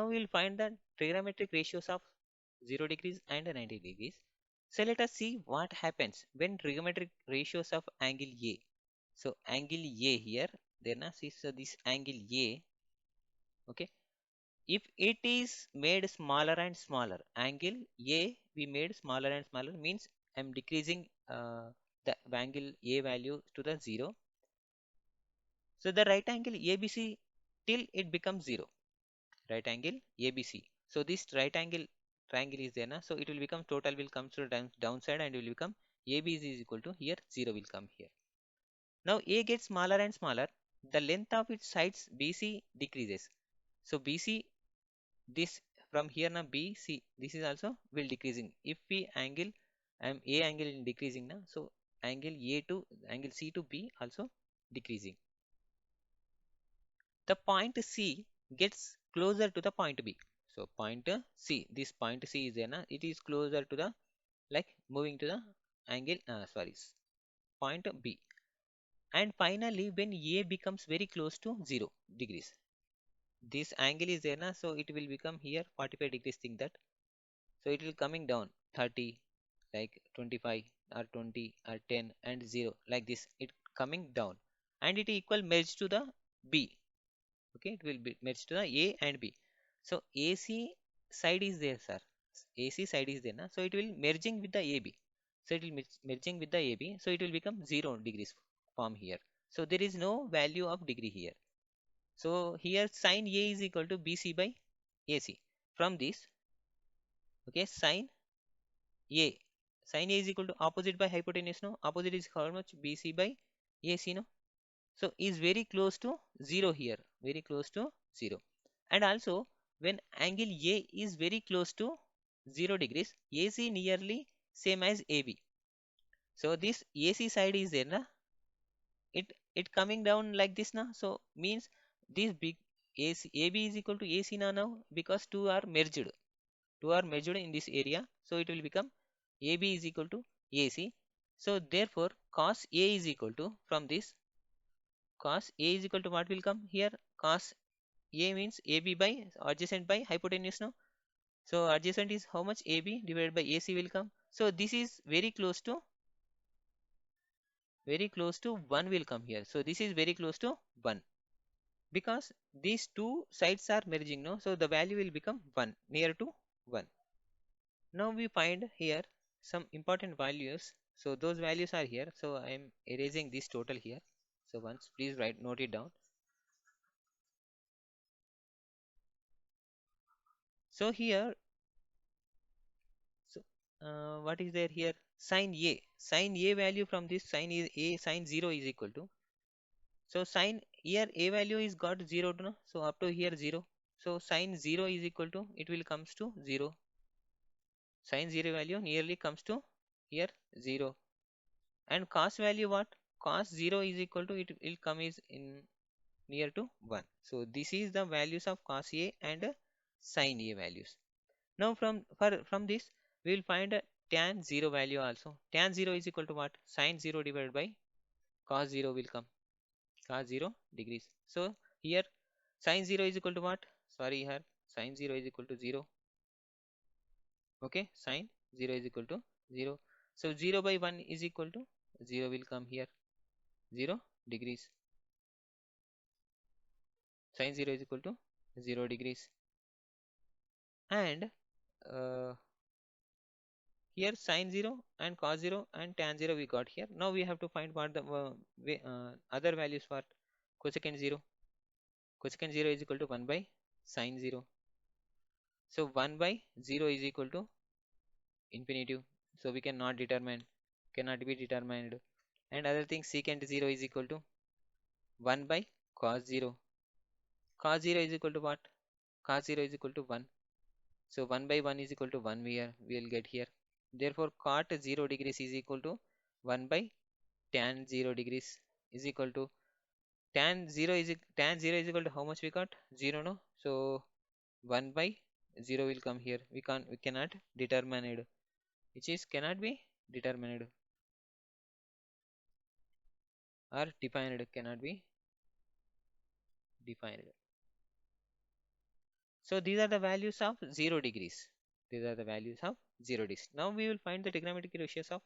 Now we will find the trigonometric ratios of 0 degrees and 90 degrees. So let us see what happens when trigonometric ratios of angle A. So angle A here, then see, so this angle A, okay, if it is made smaller and smaller, angle A we made smaller and smaller, means I'm decreasing the angle A value to the 0. So the right angle ABC till it becomes 0. Right angle ABC. So this right angle triangle is there na, so it will become, total will come to the downside and will become AB is equal to, here 0 will come here. Now A gets smaller and smaller, the length of its sides BC decreases. So BC, this from here now BC, this is also will decreasing. If we angle A angle is decreasing now, so angle A to angle C to B also decreasing. The point C gets closer to the point B. So point C, this point C is there na, it is closer to the, like moving to the angle, point B. And finally, when A becomes very close to 0 degrees, this angle is there na, so it will become here 45 degrees, think that. So it will coming down 30, like 25 or 20 or 10 and 0, like this, it coming down, and it equal merge to the B. Okay, it will be merged to the A and B. So AC side is there, sir. AC side is there na, so it will merging with the AB. So it will merging with the AB, so it will become 0 degrees form here. So there is no value of degree here. So here sine A is equal to BC by AC. From this, okay, sine A, sine A is equal to opposite by hypotenuse, no, opposite is how much, BC by AC, no. So is very close to 0 here, very close to 0. And also when angle A is very close to 0 degrees, AC nearly same as AB. So this AC side is there na, it coming down like this na, so means this big AC AB is equal to AC now, because two are merged in this area, so it will become AB is equal to AC. So therefore cos A is equal to, from this cos A is equal to, what will come here, cos A means AB by adjacent by hypotenuse, no. So adjacent is how much, AB divided by AC will come. So this is very close to 1 will come here. So this is very close to 1, because these two sides are merging, no. So the value will become 1, near to 1. Now we find here some important values. So those values are here. So I am erasing this total here. So once please write, note it down. So here, so what is there here, sine A value, from this sine is A, sine 0 is equal to, so sine here A value is got 0 to, no, so up to here 0. So sine 0 is equal to, it will comes to 0, sine 0 value nearly comes to here 0. And cos value, what, cos 0 is equal to, it will come is in near to 1. So this is the values of cos A and sine A values. Now from this we will find a tan 0 value also. Tan 0 is equal to what, sine 0 divided by cos 0 will come, cos 0 degrees. So here sine 0 is equal to what, sorry, here sine 0 is equal to 0. Okay, sine 0 is equal to 0. So 0 by 1 is equal to 0 will come here, 0 degrees. Sine 0 is equal to 0 degrees. And uh, here sine 0 and cos 0 and tan 0 we got here. Now we have to find what the other values for cosecant 0. Cosecant 0 is equal to 1 by sine 0. So 1 by 0 is equal to infinitive. So we cannot be determined. And other thing, secant 0 is equal to 1 by cos 0. Cos 0 is equal to what? Cos 0 is equal to 1. So 1 by 1 is equal to 1 we will get here. Therefore cot 0 degrees is equal to 1 by tan 0 degrees is equal to tan 0 is equal to how much we got? 0, no. So 1 by 0 will come here. We cannot determine it, which is cannot be determined or defined, cannot be defined. So these are the values of 0 degrees. These are the values of 0 degrees. Now we will find the trigonometric ratios of